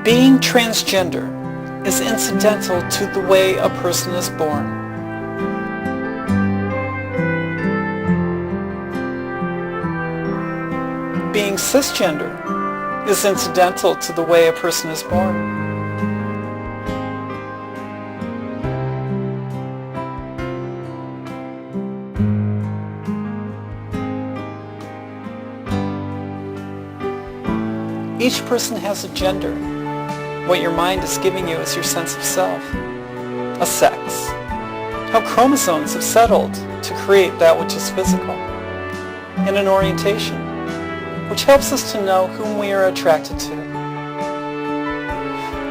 Being transgender is incidental to the way a person is born. Being cisgender is incidental to the way a person is born. Each person has a gender. What your mind is giving you is your sense of self, a sex, how chromosomes have settled to create that which is physical, and an orientation, which helps us to know whom we are attracted to.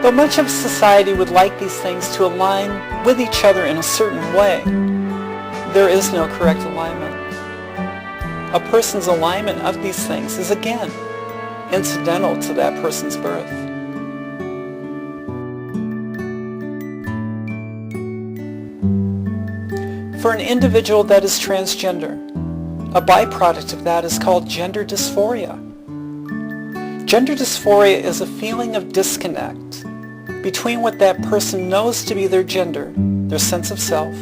Though much of society would like these things to align with each other in a certain way, there is no correct alignment. A person's alignment of these things is again incidental to that person's birth. For an individual that is transgender, a byproduct of that is called gender dysphoria. Gender dysphoria is a feeling of disconnect between what that person knows to be their gender, their sense of self,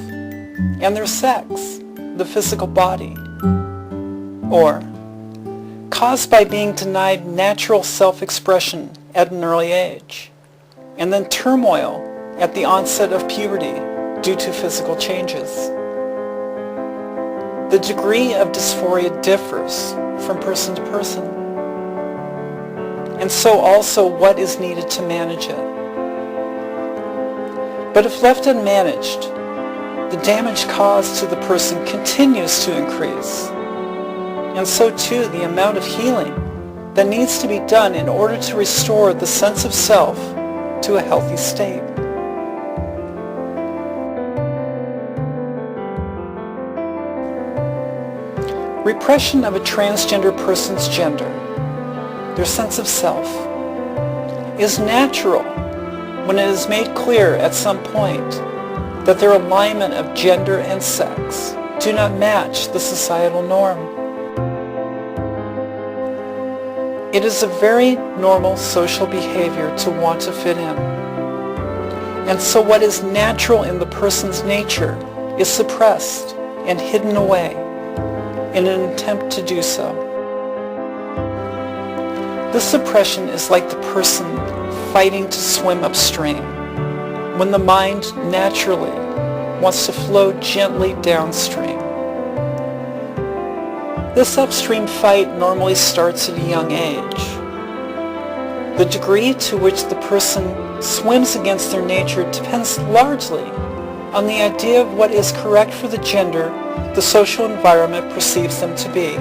and their sex, the physical body, or caused by being denied natural self-expression at an early age, and then turmoil at the onset of puberty due to physical changes. The degree of dysphoria differs from person to person, and so also what is needed to manage it. But if left unmanaged, the damage caused to the person continues to increase, and so too the amount of healing that needs to be done in order to restore the sense of self to a healthy state. Repression of a transgender person's gender, their sense of self, is natural when it is made clear at some point that their alignment of gender and sex do not match the societal norm. It is a very normal social behavior to want to fit in. And so what is natural in the person's nature is suppressed and hidden away in an attempt to do so. This suppression is like the person fighting to swim upstream, when the mind naturally wants to flow gently downstream. This upstream fight normally starts at a young age. The degree to which the person swims against their nature depends largely on the idea of what is correct for the gender the social environment perceives them to be.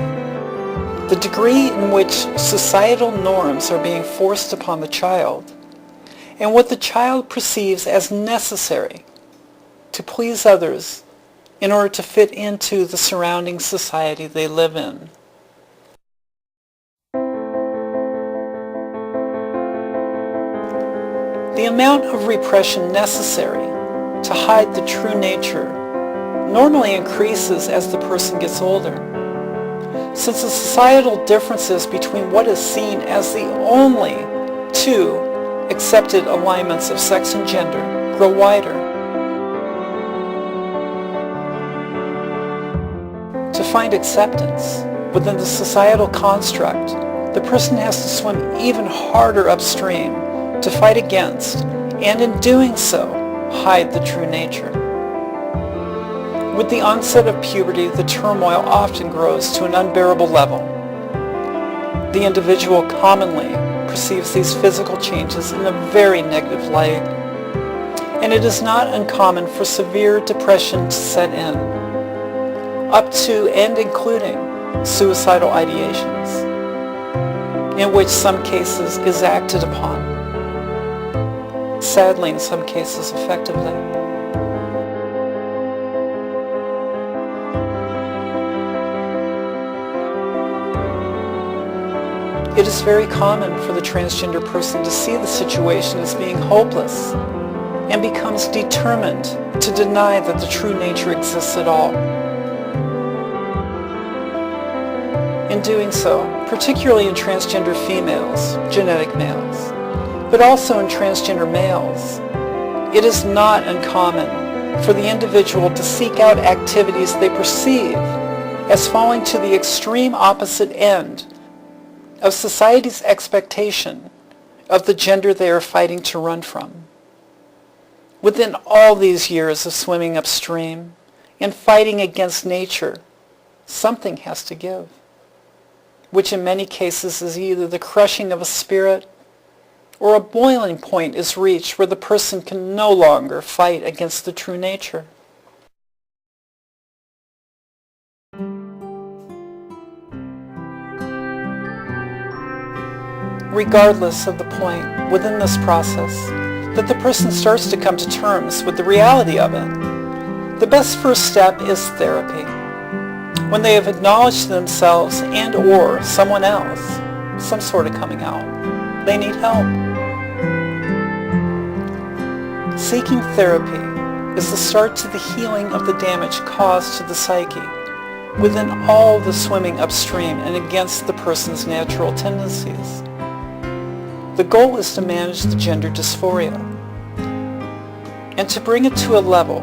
The degree in which societal norms are being forced upon the child, and what the child perceives as necessary to please others in order to fit into the surrounding society they live in. The amount of repression necessary to hide the true nature normally increases as the person gets older, since the societal differences between what is seen as the only two accepted alignments of sex and gender grow wider. To find acceptance within the societal construct, the person has to swim even harder upstream to fight against, and in doing so, hide the true nature. With the onset of puberty, the turmoil often grows to an unbearable level. The individual commonly perceives these physical changes in a very negative light, and it is not uncommon for severe depression to set in, up to and including suicidal ideations, in which some cases is acted upon, sadly in some cases effectively. It is very common for the transgender person to see the situation as being hopeless and becomes determined to deny that the true nature exists at all. In doing so, particularly in transgender females, genetic males, but also in transgender males, it is not uncommon for the individual to seek out activities they perceive as falling to the extreme opposite end of society's expectation of the gender they are fighting to run from. Within all these years of swimming upstream and fighting against nature, something has to give, which in many cases is either the crushing of a spirit or a boiling point is reached where the person can no longer fight against the true nature. Regardless of the point within this process that the person starts to come to terms with the reality of it, the best first step is therapy. When they have acknowledged themselves and or someone else, some sort of coming out, they need help. Seeking therapy is the start to the healing of the damage caused to the psyche within all the swimming upstream and against the person's natural tendencies. The goal is to manage the gender dysphoria and to bring it to a level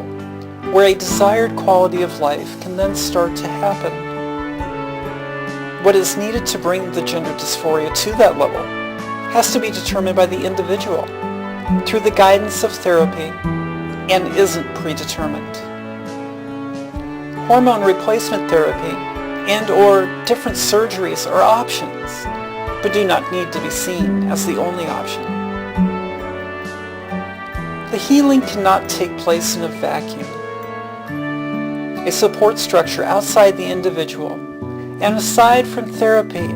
where a desired quality of life can then start to happen. What is needed to bring the gender dysphoria to that level has to be determined by the individual through the guidance of therapy and isn't predetermined. Hormone replacement therapy and or different surgeries are options, but do not need to be seen as the only option. The healing cannot take place in a vacuum. A support structure outside the individual and aside from therapy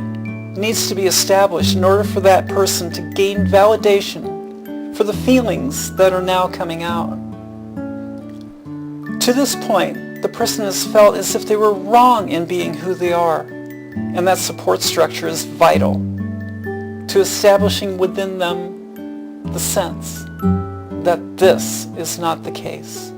needs to be established in order for that person to gain validation for the feelings that are now coming out. To this point, the person has felt as if they were wrong in being who they are, and that support structure is vital to establishing within them the sense that this is not the case.